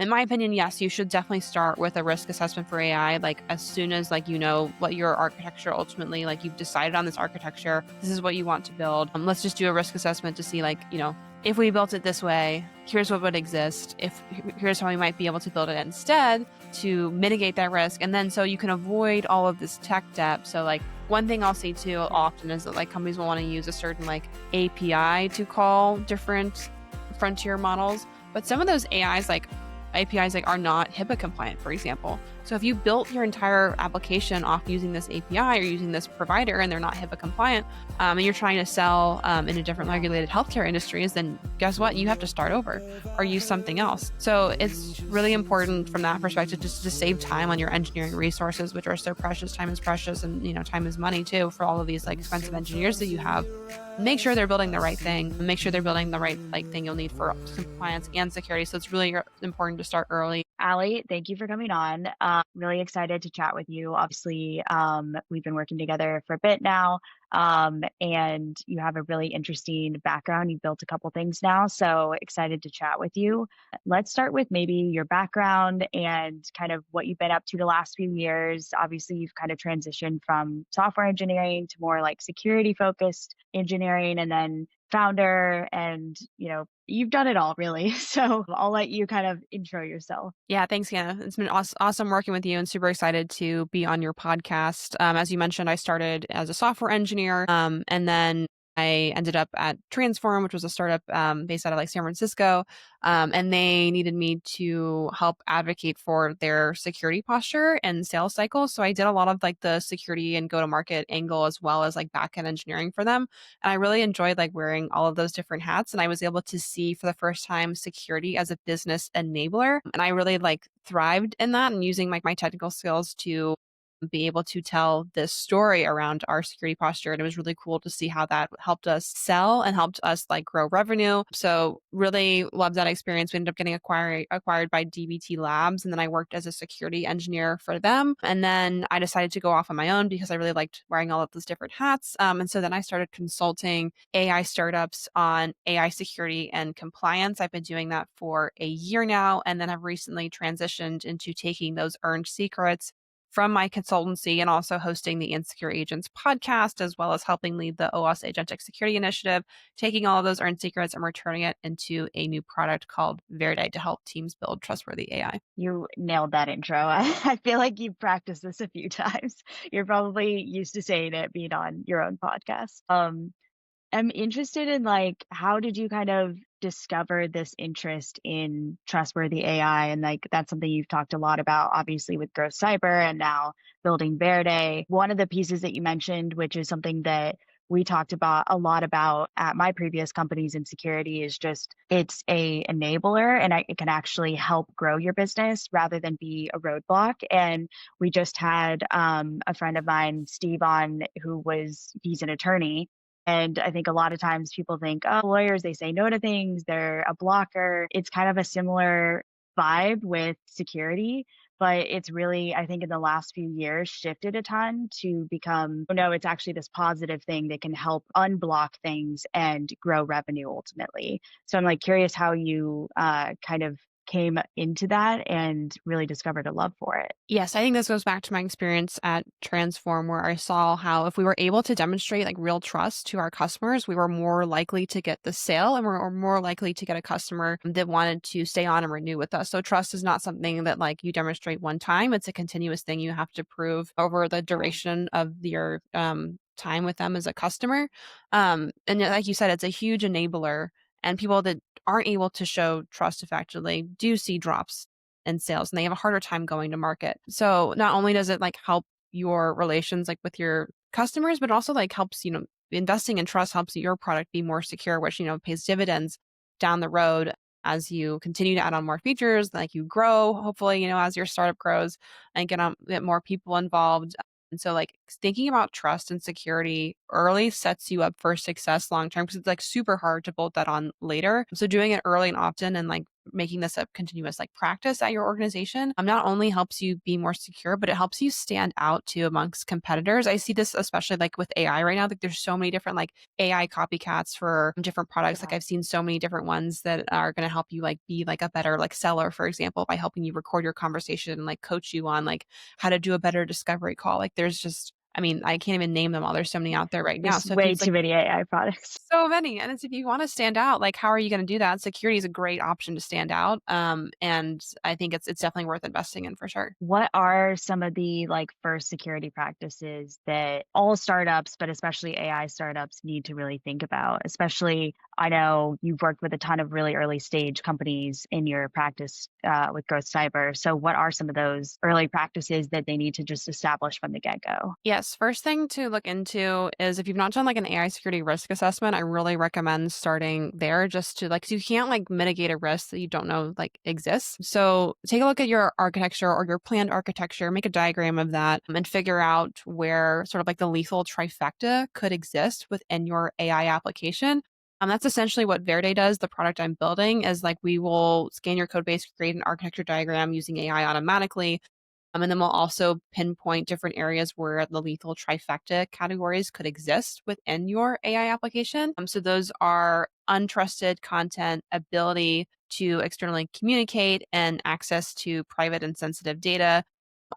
In my opinion, yes, you should definitely start with a risk assessment for AI. Like as soon as like you know what your architecture ultimately, like you've decided on this architecture, this is what you want to build. Let's just do a risk assessment to see like, if we built it this way, here's what would exist. Here's how we might be able to build it instead to mitigate that risk. And then so you can avoid all of this tech debt. So like one thing I'll see too often is that like companies will want to use a certain like API to call different frontier models. But some of those APIs are not HIPAA compliant, for example. So if you built your entire application off using this API or using this provider and they're not HIPAA compliant, and you're trying to sell in a different regulated healthcare industries, then guess what? You have to start over or use something else. So it's really important from that perspective just to save time on your engineering resources, which are so precious. Time is precious, and time is money too for all of these like expensive engineers that you have. Make sure they're building the right thing. Make sure they're building the right thing you'll need for compliance and security. So it's really important to start early. Allie, thank you for coming on. Really excited to chat with you. Obviously, we've been working together for a bit now, and you have a really interesting background. You've built a couple things now, so excited to chat with you. Let's start with maybe your background and kind of what you've been up to the last few years. Obviously, you've kind of transitioned from software engineering to more like security focused engineering, and then founder, and you've done it all really. So I'll let you kind of intro yourself. Yeah, thanks, Hannah. It's been awesome working with you and super excited to be on your podcast. As you mentioned, I started as a software engineer, and then I ended up at Transform, which was a startup based out of like San Francisco, and they needed me to help advocate for their security posture and sales cycle. So I did a lot of like the security and go-to-market angle as well as like back-end engineering for them. And I really enjoyed like wearing all of those different hats. And I was able to see for the first time security as a business enabler. And I really like thrived in that and using like my technical skills to be able to tell this story around our security posture. And it was really cool to see how that helped us sell and helped us like grow revenue. So really loved that experience. We ended up getting acquired by DBT Labs. And then I worked as a security engineer for them. And then I decided to go off on my own because I really liked wearing all of those different hats. And so then I started consulting AI startups on AI security and compliance. I've been doing that for a year now. And then I've recently transitioned into taking those earned secrets from my consultancy and also hosting the Insecure Agents podcast, as well as helping lead the OWASP Agentic Security Initiative, taking all of those earned secrets and returning it into a new product called Verde to help teams build trustworthy AI. You nailed that intro. I feel like you've practiced this a few times. You're probably used to saying it being on your own podcast. I'm interested in like, how did you kind of discover this interest in trustworthy AI? And like, that's something you've talked a lot about, obviously with Growth Cyber and now building Verde. One of the pieces that you mentioned, which is something that we talked about a lot about at my previous companies in security, is just it's a enabler, and it can actually help grow your business rather than be a roadblock. And we just had a friend of mine, Steve, on, he's an attorney. And I think a lot of times people think, oh, lawyers, they say no to things, they're a blocker. It's kind of a similar vibe with security, but it's really, I think in the last few years, shifted a ton to become, oh no, it's actually this positive thing that can help unblock things and grow revenue ultimately. So I'm like curious how you kind of came into that and really discovered a love for it. Yes, I think this goes back to my experience at Transform, where I saw how if we were able to demonstrate like real trust to our customers, we were more likely to get the sale and we're more likely to get a customer that wanted to stay on and renew with us. So trust is not something that like you demonstrate one time. It's a continuous thing you have to prove over the duration of your time with them as a customer. And like you said, it's a huge enabler, and people that aren't able to show trust effectively do see drops in sales, and they have a harder time going to market. So not only does it like help your relations like with your customers, but also like helps, investing in trust helps your product be more secure, which, pays dividends down the road as you continue to add on more features, like you grow, hopefully, as your startup grows and get more people involved. And so like thinking about trust and security early sets you up for success long term, because it's like super hard to bolt that on later. So doing it early and often and like making this a continuous like practice at your organization not only helps you be more secure, but it helps you stand out too amongst competitors. I see this especially like with AI right now. Like there's so many different like AI copycats for different products. Like Yeah. I've seen so many different ones that are going to help you like be like a better like seller, for example, by helping you record your conversation and like coach you on like how to do a better discovery call. Like there's just, I mean, I can't even name them all. There's so many out there right now. There's So if you way like too many AI products. so many, and it's if you wanna stand out, like, how are you gonna do that? Security is a great option to stand out, and I think it's definitely worth investing in for sure. What are some of the like first security practices that all startups, but especially AI startups, need to really think about? Especially, I know you've worked with a ton of really early stage companies in your practice with Growth Cyber. So, what are some of those early practices that they need to just establish from the get go? Yes, first thing to look into is if you've not done, like, an AI security risk assessment, I really recommend starting there just to, like 'cause you can't, like, mitigate a risk that you don't know, like, exists. So, take a look at your architecture or your planned architecture, make a diagram of that, and figure out where sort of, like, the lethal trifecta could exist within your AI application. That's essentially what Verde does, the product I'm building, is, like, we will scan your code base, create an architecture diagram using AI automatically, and then we'll also pinpoint different areas where the lethal trifecta categories could exist within your AI application. So those are untrusted content, ability to externally communicate, and access to private and sensitive data.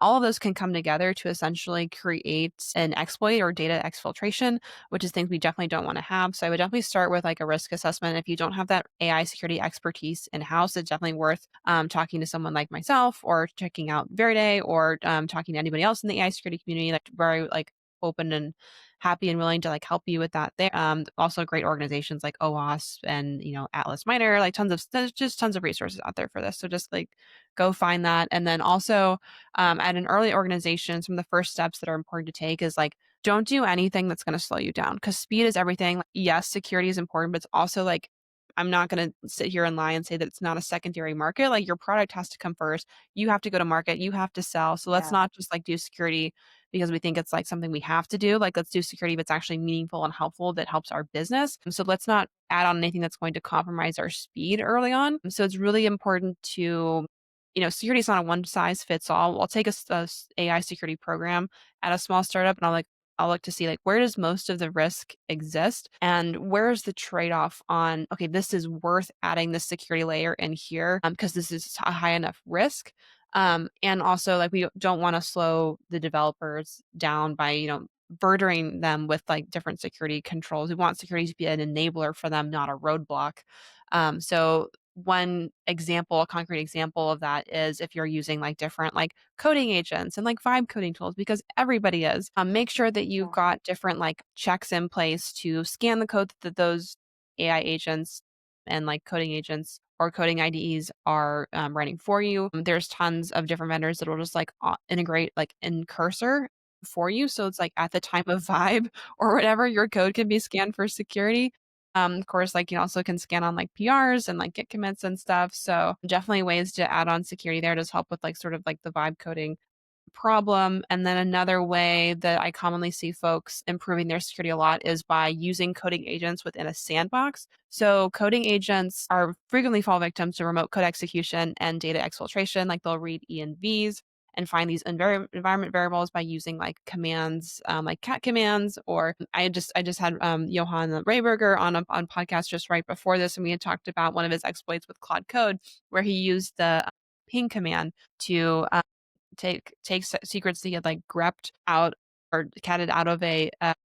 All of those can come together to essentially create an exploit or data exfiltration, which is things we definitely don't want to have. So I would definitely start with like a risk assessment. If you don't have that AI security expertise in house, it's definitely worth talking to someone like myself or checking out Verde or talking to anybody else in the AI security community, like very like open and happy and willing to like help you with that there. Also great organizations like OWASP and, Atlas Miner, like there's just tons of resources out there for this. So just like go find that. And then also at an early organization, some of the first steps that are important to take is like, don't do anything that's going to slow you down because speed is everything. Like, yes, security is important, but it's also like, I'm not going to sit here and lie and say that it's not a secondary market. Like your product has to come first. You have to go to market. You have to sell. So let's Yeah. not just like do security because we think it's like something we have to do. Like let's do security that's actually meaningful and helpful that helps our business. And so let's not add on anything that's going to compromise our speed early on. So it's really important to security is not a one size fits all. I'll take AI security program at a small startup and I'll look to see like where does most of the risk exist and where's the trade-off on okay, this is worth adding this security layer in here because this is a high enough risk. And also like we don't want to slow the developers down by, burdening them with like different security controls. We want security to be an enabler for them, not a roadblock. So one example, a concrete example of that is if you're using like different like coding agents and like vibe coding tools, because everybody is, make sure that you've Yeah. got different like checks in place to scan the code that those AI agents and like coding agents or coding IDEs are writing for you. There's tons of different vendors that will just like integrate like in cursor for you. So it's like at the time of vibe or whatever, your code can be scanned for security. Of course, like you also can scan on like PRs and like git commits and stuff. So definitely ways to add on security there to help with like sort of like the vibe coding problem. And then another way that I commonly see folks improving their security a lot is by using coding agents within a sandbox. So coding agents are frequently fall victims to remote code execution and data exfiltration. Like they'll read ENVs and find these environment variables by using like commands, like cat commands. Or I just had Johan Rayberger on podcast just right before this, and we had talked about one of his exploits with Claude Code, where he used the ping command to take secrets that he had like grepped out or catted out of a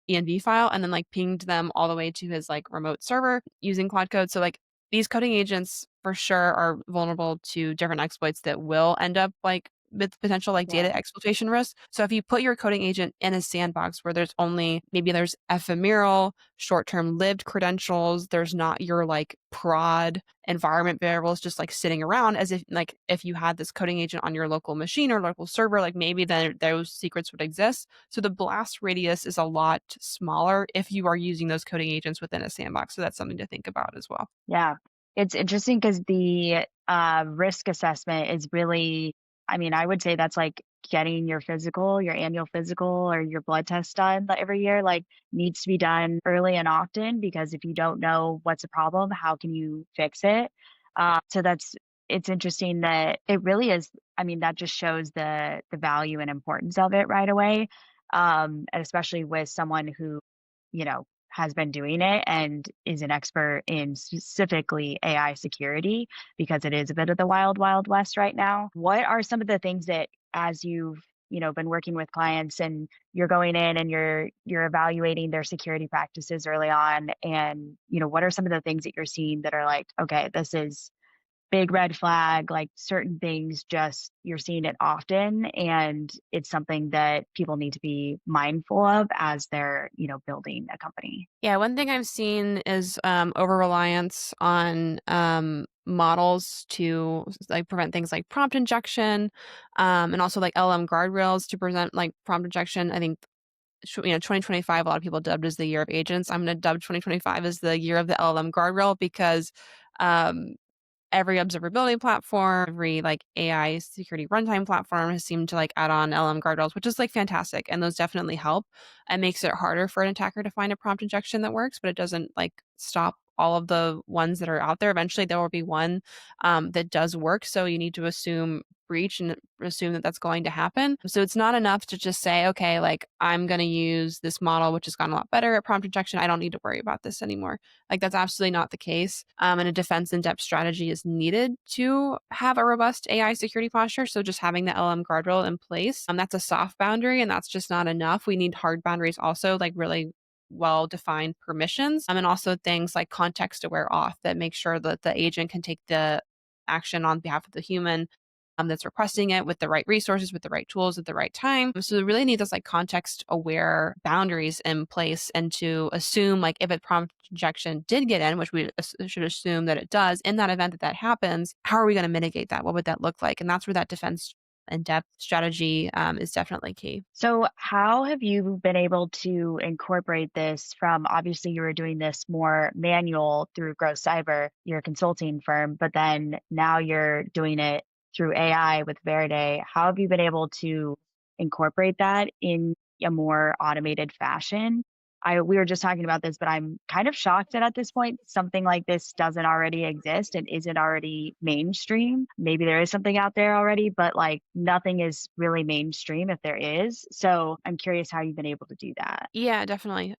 env file and then like pinged them all the way to his like remote server using Claude Code. So like these coding agents for sure are vulnerable to different exploits that will end up like with potential like Yeah. data exploitation risk. So if you put your coding agent in a sandbox where there's only maybe there's ephemeral short-term lived credentials, there's not your like prod environment variables just like sitting around, as if you had this coding agent on your local machine or local server, like maybe then those secrets would exist. So the blast radius is a lot smaller if you are using those coding agents within a sandbox. So that's something to think about as well. Yeah. It's interesting because the risk assessment is really, I mean, I would say that's like getting your physical, your annual physical or your blood test done every year, like needs to be done early and often because if you don't know what's a problem, how can you fix it? So that's it's interesting that it really is. I mean, that just shows the value and importance of it right away, and especially with someone who, has been doing it and is an expert in specifically AI security, because it is a bit of the wild, wild west right now. What are some of the things that, as you've been working with clients and you're going in and you're evaluating their security practices early on, and what are some of the things that you're seeing that are like, okay, this is big red flag, like certain things just you're seeing it often, and it's something that people need to be mindful of as they're, building a company. Yeah, one thing I've seen is over reliance on models to like prevent things like prompt injection, and also like LM guardrails to prevent like prompt injection. I think 2025, a lot of people dubbed as the year of agents. I'm going to dub 2025 as the year of the LLM guardrail because um, every observability platform, every like AI security runtime platform has seemed to like add on LM guardrails, which is like fantastic. And those definitely help. It makes it harder for an attacker to find a prompt injection that works, but it doesn't like stop all of the ones that are out there. Eventually, there will be one that does work. So you need to assume breach and assume that that's going to happen. So it's not enough to just say, okay, like I'm going to use this model, which has gotten a lot better at prompt injection. I don't need to worry about this anymore. Like that's absolutely not the case. And a defense in depth strategy is needed to have a robust AI security posture. So just having the LM guardrail in place, that's a soft boundary, and that's just not enough. We need hard boundaries also, like really well defined permissions, and also things like context aware auth that make sure that the agent can take the action on behalf of the human that's requesting it with the right resources, with the right tools at the right time. So we really need those like context aware boundaries in place, and to assume like if a prompt injection did get in, which we should assume that it does, in that event that that happens, how are we going to mitigate that? What would that look like? And that's where that defense and depth strategy is definitely key. So, how have you been able to incorporate this from, obviously you were doing this more manual through Grow Cyber, your consulting firm, but then now you're doing it through AI with Verde. How have you been able to incorporate that in a more automated fashion? We were just talking about this, but I'm kind of shocked that at this point something like this doesn't already exist and isn't already mainstream. Maybe there is something out there already, but like nothing is really mainstream if there is. So I'm curious how you've been able to do that. Yeah, definitely.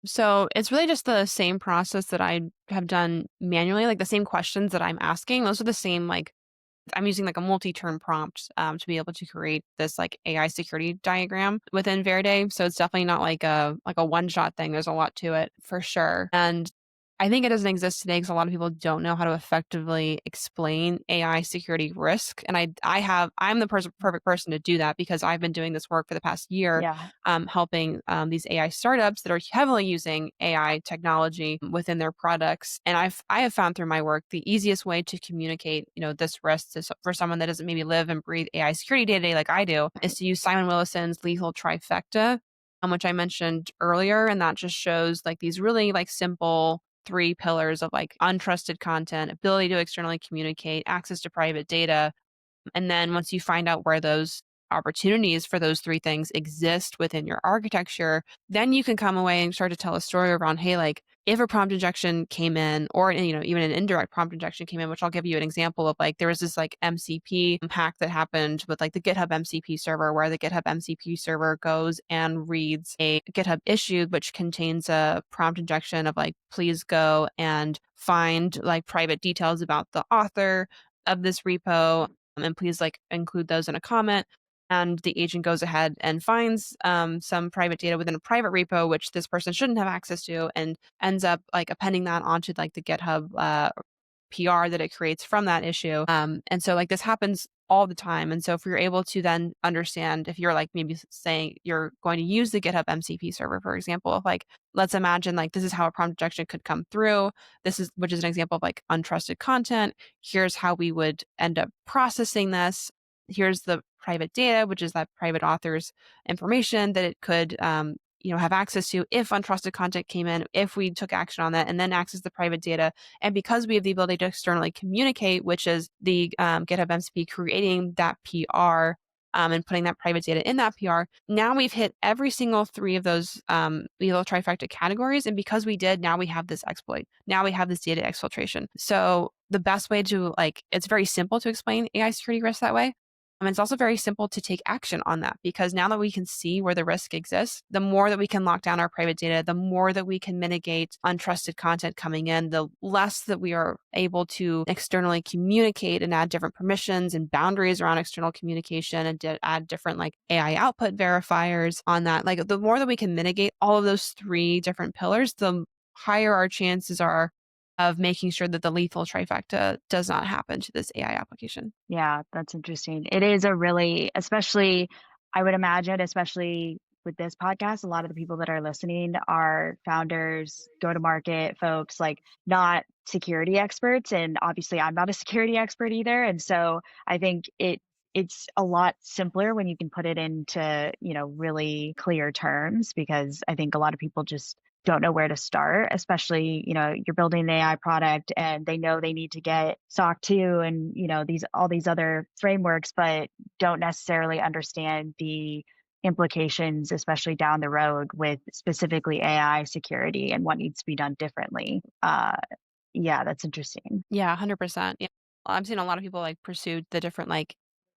So it's really just the same process that I have done manually, like the same questions that I'm asking. Those are the same, like I'm using like a multi-turn prompt to be able to create this like AI security diagram within Verde. So it's definitely not like a one-shot thing. There's a lot to it for sure. And I think it doesn't exist today because a lot of people don't know how to effectively explain AI security risk. And I'm the perfect person to do that because I've been doing this work for the past year, Yeah. helping these AI startups that are heavily using AI technology within their products. And I have found through my work the easiest way to communicate, this risk for someone that doesn't maybe live and breathe AI security day to day like I do, is to use Simon Willison's lethal trifecta, which I mentioned earlier, and that just shows like these really like simple three pillars of like untrusted content, ability to externally communicate, access to private data, and then once you find out where those opportunities for those three things exist within your architecture, then you can come away and start to tell a story around, hey, like if a prompt injection came in, or even an indirect prompt injection came in, which I'll give you an example of, like there was this like MCP hack that happened with like the GitHub MCP server, where the GitHub MCP server goes and reads a GitHub issue which contains a prompt injection of like, please go and find like private details about the author of this repo, and please like include those in a comment. And the agent goes ahead and finds some private data within a private repo, which this person shouldn't have access to, and ends up like appending that onto like the GitHub PR that it creates from that issue. And so like this happens all the time. And so if you're able to then understand, if you're like maybe saying you're going to use the GitHub MCP server, for example, if like, let's imagine like this is how a prompt injection could come through. Which is an example of like untrusted content. Here's how we would end up processing this. Here's the private data, which is that private author's information that it could have access to if untrusted content came in, if we took action on that and then access the private data. And because we have the ability to externally communicate, which is the GitHub MCP creating that PR and putting that private data in that PR. Now we've hit every single three of those little trifecta categories. And because we did, now we have this exploit. Now we have this data exfiltration. So the best way to it's very simple to explain AI security risk that way. It's also very simple to take action on that because now that we can see where the risk exists, the more that we can lock down our private data, the more that we can mitigate untrusted content coming in, the less that we are able to externally communicate and add different permissions and boundaries around external communication and add different AI output verifiers on that. The more that we can mitigate all of those three different pillars, the higher our chances are of making sure that the lethal trifecta does not happen to this AI application. Yeah, that's interesting. It is a really, especially, I would imagine, especially with this podcast, a lot of the people that are listening are founders, go to market folks, like not security experts. And obviously, I'm not a security expert either. And so I think it's a lot simpler when you can put it into, really clear terms because I think a lot of people just don't know where to start, especially, you're building an AI product and they know they need to get SOC 2 and, all these other frameworks, but don't necessarily understand the implications, especially down the road with specifically AI security and what needs to be done differently. Yeah, that's interesting. Yeah, 100%. Yeah. I'm seeing a lot of people pursue the different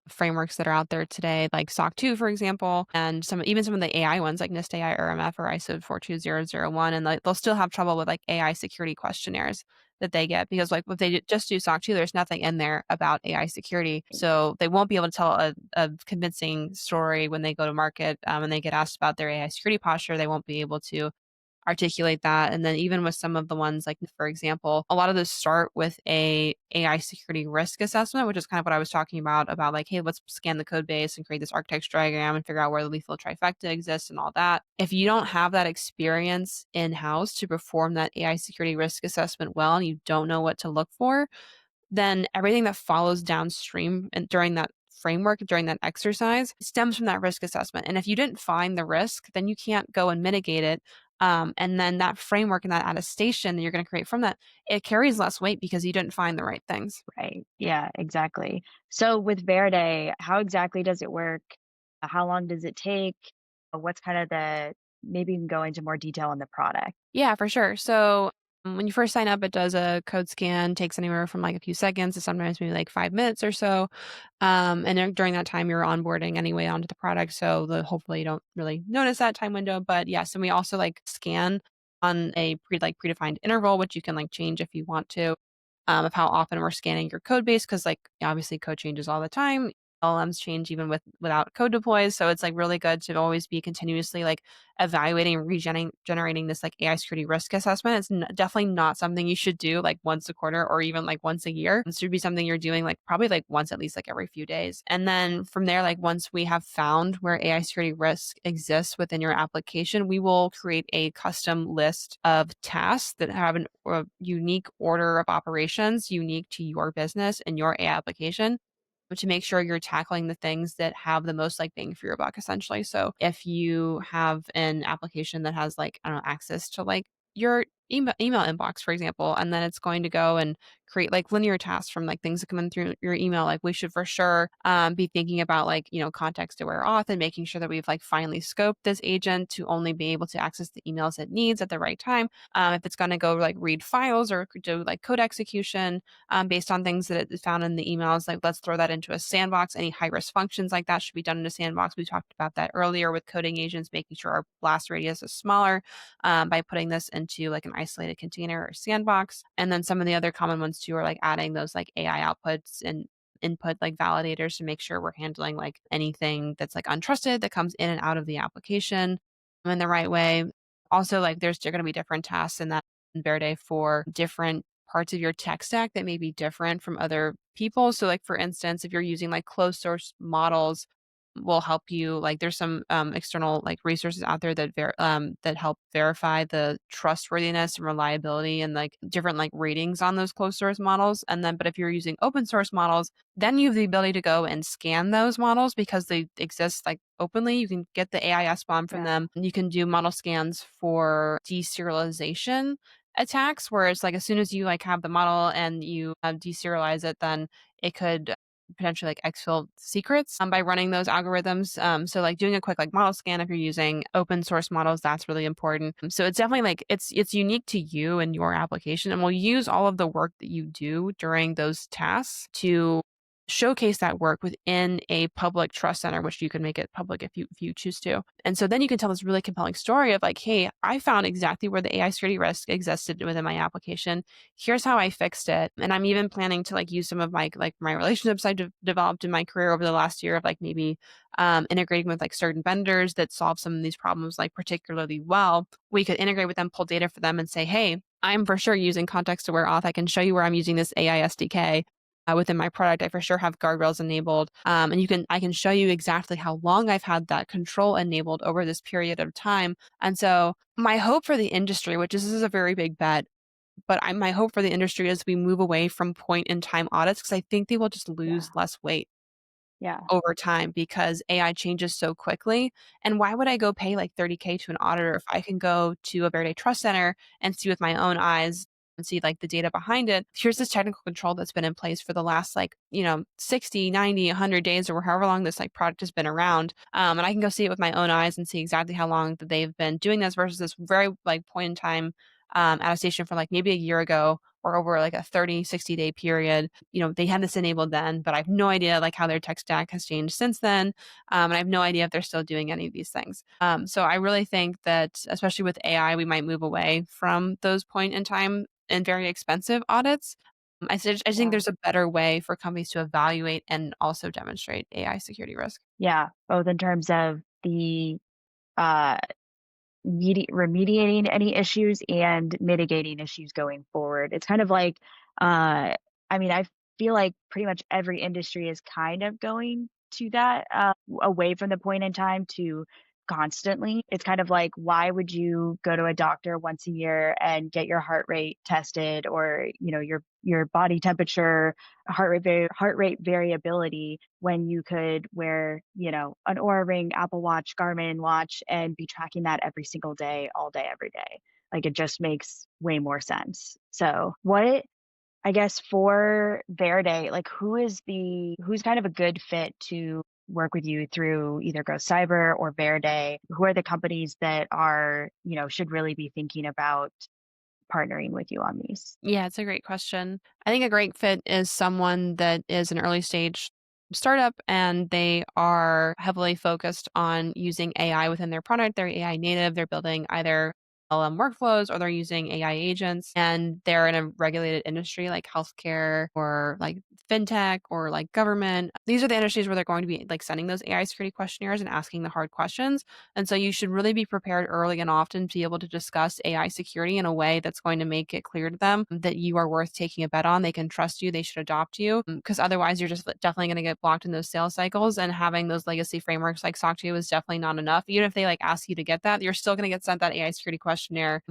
frameworks that are out there today, like SOC 2, for example, and some of the AI ones like NIST AI or MF or ISO 42001, and they'll still have trouble with AI security questionnaires that they get because if they just do SOC 2, there's nothing in there about AI security, so they won't be able to tell a convincing story when they go to market and they get asked about their AI security posture. They won't be able to articulate that. And then even with some of the ones for example, a lot of those start with a AI security risk assessment, which is kind of what I was talking about hey, let's scan the code base and create this architecture diagram and figure out where the lethal trifecta exists and all that. If you don't have that experience in-house to perform that AI security risk assessment well, and you don't know what to look for, then everything that follows downstream and during that framework, during that exercise, stems from that risk assessment. And if you didn't find the risk, then you can't go and mitigate it. And then that framework and that attestation that you're going to create from that, it carries less weight because you didn't find the right things. Right. Yeah, exactly. So with Verde, how exactly does it work? How long does it take? What's kind of maybe you can go into more detail on the product. Yeah, for sure. So when you first sign up, it does a code scan, takes anywhere from a few seconds to sometimes maybe 5 minutes or so. And then during that time, you're onboarding anyway onto the product. So hopefully you don't really notice that time window. But yes, and we also scan on a predefined interval, which you can change if you want to, of how often we're scanning your code base. Cause obviously code changes all the time. LLMs change even without code deploys. So it's really good to always be continuously evaluating and generating this AI security risk assessment. It's definitely not something you should do once a quarter or even once a year. It should be something you're doing probably once at least every few days. And then from there, once we have found where AI security risk exists within your application, we will create a custom list of tasks that have a unique order of operations unique to your business and your AI application to make sure you're tackling the things that have the most bang for your buck essentially. So if you have an application that has I don't know, access to your email inbox, for example, and then it's going to go and create linear tasks from things that come in through your email, we should for sure be thinking about context aware auth and making sure that we've finally scoped this agent to only be able to access the emails it needs at the right time. If it's going to go read files or do code execution based on things that it found in the emails, let's throw that into a sandbox. Any high risk functions like that should be done in a sandbox. We talked about that earlier with coding agents, making sure our blast radius is smaller by putting this into an isolated container or sandbox. And then some of the other common ones too are adding those AI outputs and input validators to make sure we're handling anything that's untrusted that comes in and out of the application in the right way. Also, there's going to be different tasks in that in Verde for different parts of your tech stack that may be different from other people. So for instance, if you're using closed source models will help you there's some external resources out there that help verify the trustworthiness and reliability and different ratings on those closed source models. And then but if you're using open source models, then you have the ability to go and scan those models because they exist openly. You can get the AIS bomb from Yeah. them. You can do model scans for deserialization attacks where it's as soon as you have the model and you deserialize it, then it could potentially like exfil secrets by running those algorithms. So like doing a quick like model scan if you're using open source models, that's really important. So it's definitely like it's unique to you and your application, and we'll use all of the work that you do during those tasks to showcase that work within a public trust center, which you can make it public if you choose to. And so then you can tell this really compelling story of like, hey, I found exactly where the AI security risk existed within my application. Here's how I fixed it. And I'm even planning to like use some of my relationships I developed in my career over the last year of like maybe integrating with like certain vendors that solve some of these problems like particularly well. We could integrate with them, pull data for them, and say, hey, I'm for sure using context aware auth. I can show you where I'm using this AI SDK within my product. I for sure have guardrails enabled, and I can show you exactly how long I've had that control enabled over this period of time. And so my hope for the industry, which this is a very big bet, but my hope for the industry is we move away from point in time audits because I think they will just lose Yeah. less weight Yeah. over time because AI changes so quickly. And why would I go pay like 30K to an auditor if I can go to a Verde Trust Center and see with my own eyes and see like the data behind it? Here's this technical control that's been in place for the last like, 60, 90, 100 days or however long this like product has been around. And I can go see it with my own eyes and see exactly how long that they've been doing this versus this very like point in time attestation for like maybe a year ago or over like a 30, 60-day period. They had this enabled then, but I have no idea like how their tech stack has changed since then. And I have no idea if they're still doing any of these things. So I really think that, especially with AI, we might move away from those point in time and very expensive audits. I think Yeah. there's a better way for companies to evaluate and also demonstrate AI security risk. Yeah. Both in terms of the uh remediating any issues and mitigating issues going forward. It's kind of like, I mean, I feel like pretty much every industry is kind of going to that, away from the point in time to constantly. It's kind of like, why would you go to a doctor once a year and get your heart rate tested, or your body temperature, heart rate variability, when you could wear, an Oura Ring, Apple Watch, Garmin watch, and be tracking that every single day, all day, every day. Like, it just makes way more sense. So, what I guess for Verde, like, who's kind of a good fit to work with you through either Go Cyber or Verde? Who are the companies that should really be thinking about partnering with you on these? Yeah, it's a great question. I think a great fit is someone that is an early stage startup and they are heavily focused on using AI within their product. They're AI native. They're building either LM workflows or they're using AI agents and they're in a regulated industry like healthcare or like fintech or like government. These are the industries where they're going to be like sending those AI security questionnaires and asking the hard questions. And so you should really be prepared early and often to be able to discuss AI security in a way that's going to make it clear to them that you are worth taking a bet on. They can trust you. They should adopt you because otherwise you're just definitely going to get blocked in those sales cycles. And having those legacy frameworks like SOC 2 is definitely not enough. Even if they like ask you to get that, you're still going to get sent that AI security questionnaire.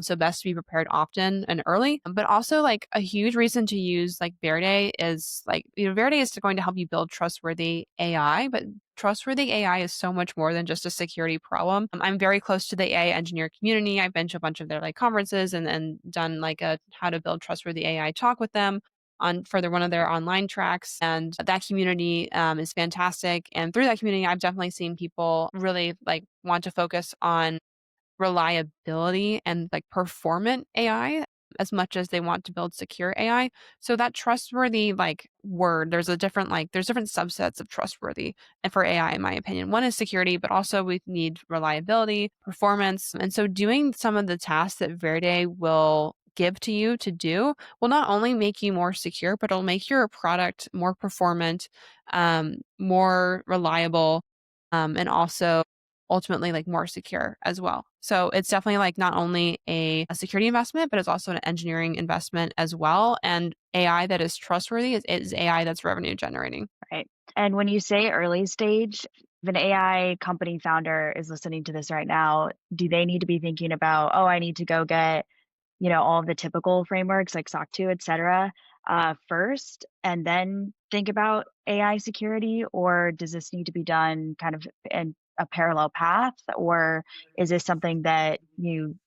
So best to be prepared often and early. But also like a huge reason to use like Verde is like, Verde is going to help you build trustworthy AI, but trustworthy AI is so much more than just a security problem. I'm very close to the AI engineer community. I've been to a bunch of their like conferences and done like a how to build trustworthy AI talk with them on further one of their online tracks. And that community is fantastic. And through that community, I've definitely seen people really like want to focus on reliability and like performant AI as much as they want to build secure AI. So that trustworthy like word, there's different subsets of trustworthy and for AI in my opinion. One is security, but also we need reliability, performance. And so doing some of the tasks that Verde will give to you to do will not only make you more secure, but it'll make your product more performant, more reliable, and also ultimately like more secure as well. So it's definitely like not only a security investment, but it's also an engineering investment as well. And AI that is trustworthy is AI that's revenue generating. Right. And when you say early stage, if an AI company founder is listening to this right now, do they need to be thinking about, oh, I need to go get, all of the typical frameworks like SOC 2, et cetera, first, and then think about AI security? Or does this need to be done kind of in a parallel path, or is this something that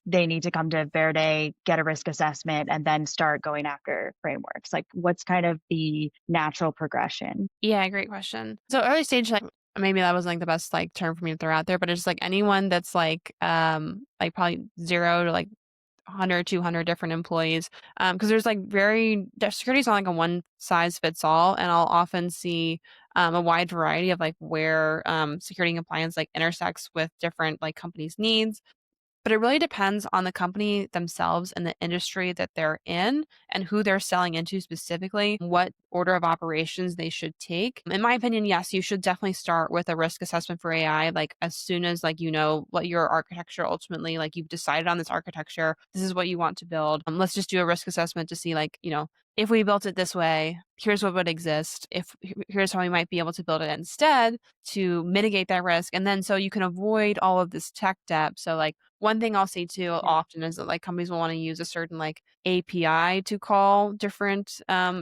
they need to come to Verde, get a risk assessment, and then start going after frameworks? Like, what's kind of the natural progression? Yeah, great question. So early stage, like maybe that wasn't like the best like term for me to throw out there, but it's like anyone that's like probably 0 to like 100, 200 different employees. Because there's like security is not like a one size fits all, and I'll often see a wide variety of like where security and compliance like intersects with different like companies' needs. But it really depends on the company themselves and the industry that they're in and who they're selling into specifically, what order of operations they should take. In my opinion, yes, you should definitely start with a risk assessment for AI. Like as soon as like you know what your architecture ultimately, like you've decided on this architecture, this is what you want to build. Let's just do a risk assessment to see like, if we built it this way, here's what would exist. If here's how we might be able to build it instead to mitigate that risk. And then so you can avoid all of this tech debt. So like one thing I'll say too Yeah. often is that like companies will want to use a certain like API to call different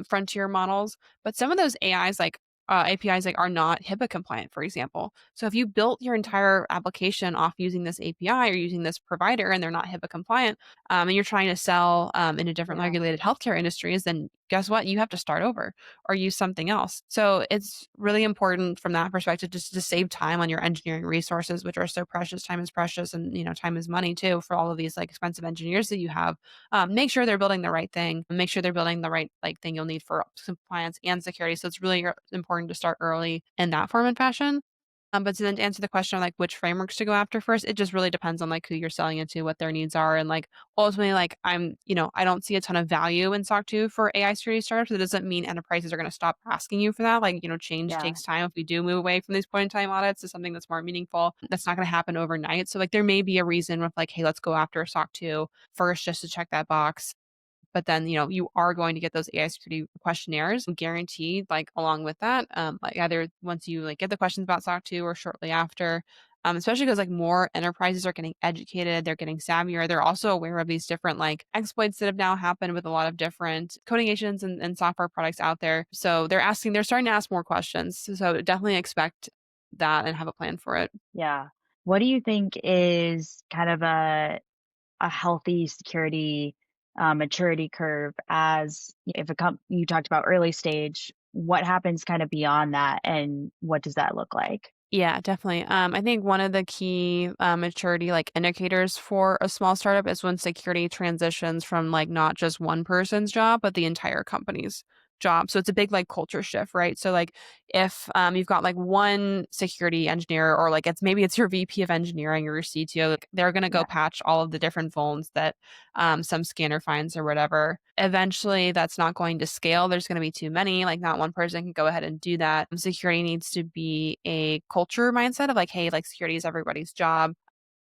frontier models, but some of those APIs like are not HIPAA compliant, for example. So if you built your entire application off using this API or using this provider and they're not HIPAA compliant, and you're trying to sell into different Yeah. regulated healthcare industries, then guess what? You have to start over or use something else. So it's really important from that perspective just to save time on your engineering resources, which are so precious. Time is precious, and time is money too for all of these like expensive engineers that you have. Make sure they're building the right thing. Make sure they're building the right like thing you'll need for compliance and security. So it's really important to start early in that form and fashion. But to then answer the question on like which frameworks to go after first, it just really depends on like who you're selling into, what their needs are, and like ultimately, like I don't see a ton of value in SOC 2 for AI security startups. It doesn't mean enterprises are going to stop asking you for that. Like change Yeah. takes time. If we do move away from these point in time audits to something that's more meaningful, that's not going to happen overnight. So like there may be a reason with like, hey, let's go after SOC 2 first just to check that box. But then, you are going to get those AI security questionnaires guaranteed, like along with that, like either once you like get the questions about SOC 2 or shortly after. Especially because like more enterprises are getting educated, they're getting savvier. They're also aware of these different like exploits that have now happened with a lot of different coding agents and software products out there. So they're starting to ask more questions. So definitely expect that and have a plan for it. Yeah. What do you think is kind of a healthy security maturity curve, as if you talked about early stage, what happens kind of beyond that, and what does that look like? Yeah, definitely. I think one of the key maturity like indicators for a small startup is when security transitions from like not just one person's job, but the entire company's job. So it's a big like culture shift, right? So like if you've got like one security engineer or like it's your VP of engineering or your CTO, like, they're gonna go Yeah. patch all of the different vulns that some scanner finds or whatever. Eventually, that's not going to scale. There's going to be too many. Like, not one person can go ahead and do that. Security needs to be a culture mindset of like, hey, like security is everybody's job.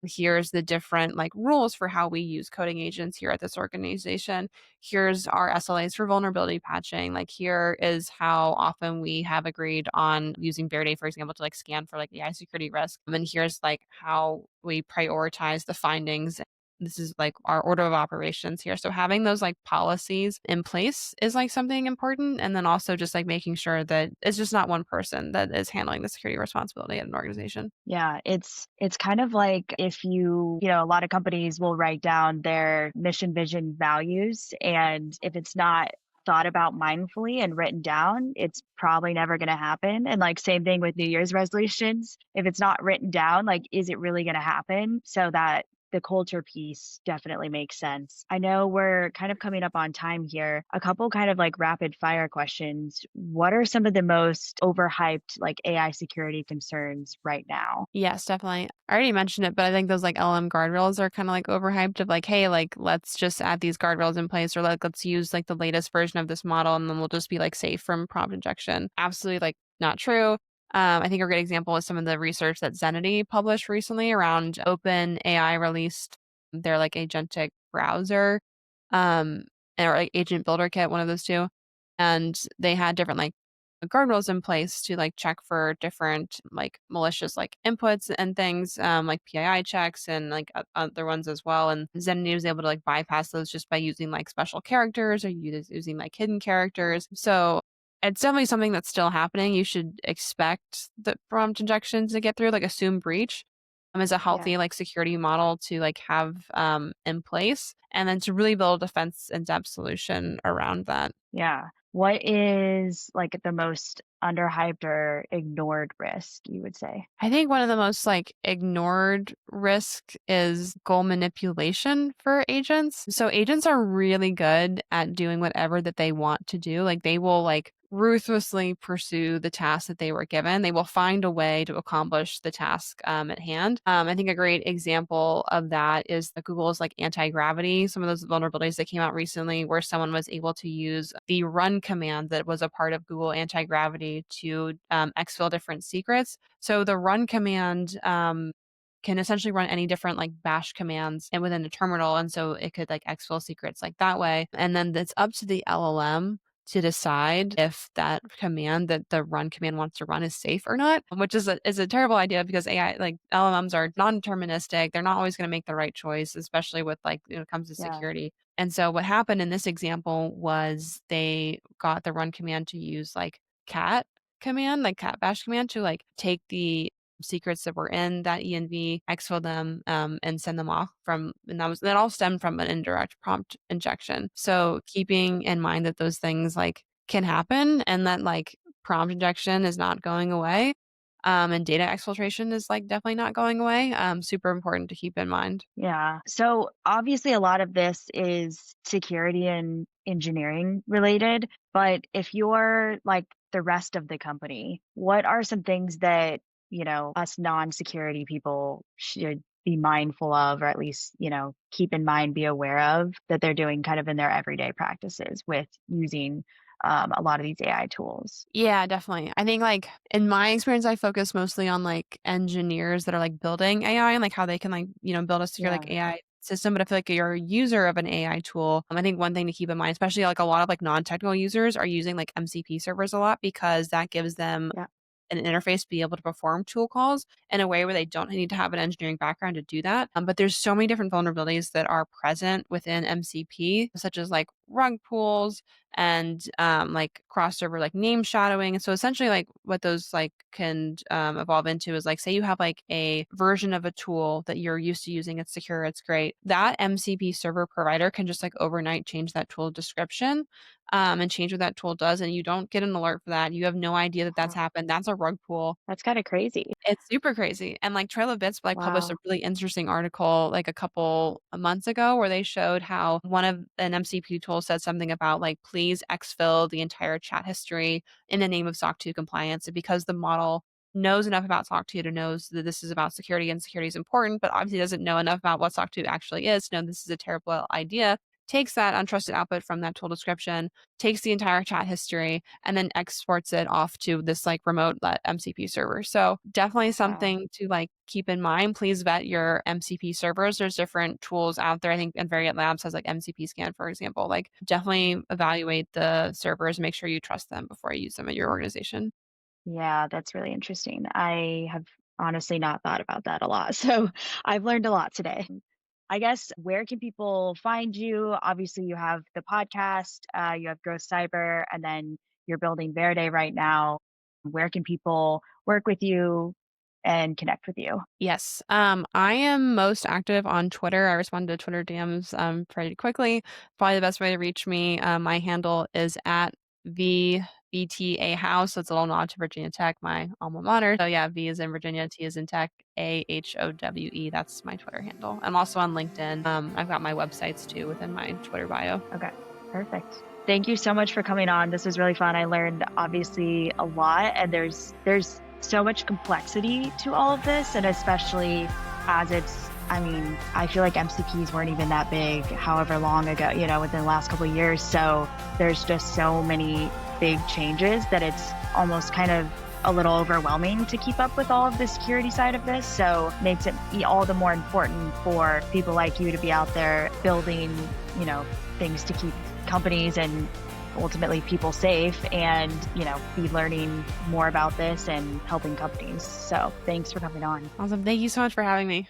Here's the different like rules for how we use coding agents here at this organization. Here's our SLAs for vulnerability patching. Like here is how often we have agreed on using Verde, for example, to like scan for like AI security risk. And then here's like how we prioritize the findings. This is like our order of operations here. So having those like policies in place is like something important. And then also just like making sure that it's just not one person that is handling the security responsibility at an organization. Yeah, it's kind of like if a lot of companies will write down their mission, vision, values, and if it's not thought about mindfully and written down, it's probably never going to happen. And like same thing with New Year's resolutions. If it's not written down, like is it really going to happen? So that the culture piece definitely makes sense. I know we're kind of coming up on time here. A couple kind of like rapid fire questions. What are some of the most overhyped like AI security concerns right now? Yes, definitely. I already mentioned it, but I think those like LM guardrails are kind of like overhyped of like, hey, like let's just add these guardrails in place or like let's use like the latest version of this model and then we'll just be like safe from prompt injection. Absolutely like not true. I think a great example is some of the research that Zenity published recently around Open AI released their like agentic browser, um, or like agent builder kit, one of those two. And they had different like guardrails in place to like check for different like malicious like inputs and things, like PII checks and like other ones as well. And Zenity was able to like bypass those just by using like special characters or using like hidden characters. So it's definitely something that's still happening. You should expect the prompt injection to get through, like assume breach is a Yeah. healthy like security model to like have in place and then to really build a defense in depth solution around that. Yeah. What is like the most underhyped or ignored risk, you would say? I think one of the most like ignored risk is goal manipulation for agents. So agents are really good at doing whatever that they want to do. Like they will like ruthlessly pursue the task that they were given. They will find a way to accomplish the task at hand. I think a great example of that is the Google's like anti-gravity, some of those vulnerabilities that came out recently where someone was able to use the run command that was a part of Google anti-gravity to exfil different secrets. So the run command can essentially run any different like bash commands and within a terminal. And so it could like exfil secrets like that way. And then it's up to the LLM to decide if that command that the run command wants to run is safe or not, which is a terrible idea because AI like LLMs are non-deterministic. They're not always going to make the right choice, especially with like when it comes to Yeah. security. And so what happened in this example was they got the run command to use like cat command, like cat bash command to like take the secrets that were in that env, exfil them, and send them off from, and that all stemmed from an indirect prompt injection. So keeping in mind that those things like can happen and that like prompt injection is not going away. And data exfiltration is like definitely not going away. Super important to keep in mind. Yeah. So obviously, a lot of this is security and engineering related. But if you're like the rest of the company, what are some things that, us non security people should be mindful of, or at least, keep in mind, be aware of that they're doing kind of in their everyday practices with using a lot of these AI tools? Yeah, definitely. I think like in my experience, I focus mostly on like engineers that are like building AI and like how they can like, build a secure like Yeah. AI system. But if like you're a user of an AI tool, I think one thing to keep in mind, especially like a lot of like non-technical users are using like MCP servers a lot because that gives them Yeah. an interface to be able to perform tool calls in a way where they don't need to have an engineering background to do that. But there's so many different vulnerabilities that are present within MCP, such as like rug pools and like cross server like name shadowing. And so essentially like what those like can evolve into is like say you have like a version of a tool that you're used to using, it's secure, it's great. That MCP server provider can just like overnight change that tool description and change what that tool does, and you don't get an alert for that. You have no idea that that's Huh. happened. That's a rug pull. That's kind of crazy. It's super crazy. And like Trail of Bits like published a Wow. really interesting article like a couple months ago where they showed how one of an MCP tool said something about like please exfil the entire chat history in the name of SOC 2 compliance. And because the model knows enough about SOC 2 to knows that this is about security and security is important, but obviously doesn't know enough about what SOC 2 actually is to know this is a terrible idea, takes that untrusted output from that tool description, takes the entire chat history, and then exports it off to this like remote MCP server. So definitely Wow. something to like keep in mind. Please vet your MCP servers. There's different tools out there. I think Invariant Labs has like MCP scan, for example. Like definitely evaluate the servers, make sure you trust them before you use them at your organization. Yeah, that's really interesting. I have honestly not thought about that a lot. So I've learned a lot today. I guess where can people find you? Obviously, you have the podcast, you have Growth Cyber, and then you're building Verde right now. Where can people work with you and connect with you? Yes. I am most active on Twitter. I respond to Twitter DMs pretty quickly. Probably the best way to reach me. My handle is at VBTA House. So it's a little nod to Virginia Tech, my alma mater. So yeah, V is in Virginia, T is in Tech, AHOWE. That's my Twitter handle. I'm also on LinkedIn. I've got my websites too within my Twitter bio. Okay, perfect. Thank you so much for coming on. This was really fun. I learned obviously a lot, and there's so much complexity to all of this, and especially as I feel like MCPs weren't even that big however long ago, within the last couple of years. So there's just so many big changes that it's almost kind of a little overwhelming to keep up with all of the security side of this. So makes it all the more important for people like you to be out there building, things to keep companies and ultimately people safe, and be learning more about this and helping companies. So thanks for coming on. Awesome. Thank you so much for having me.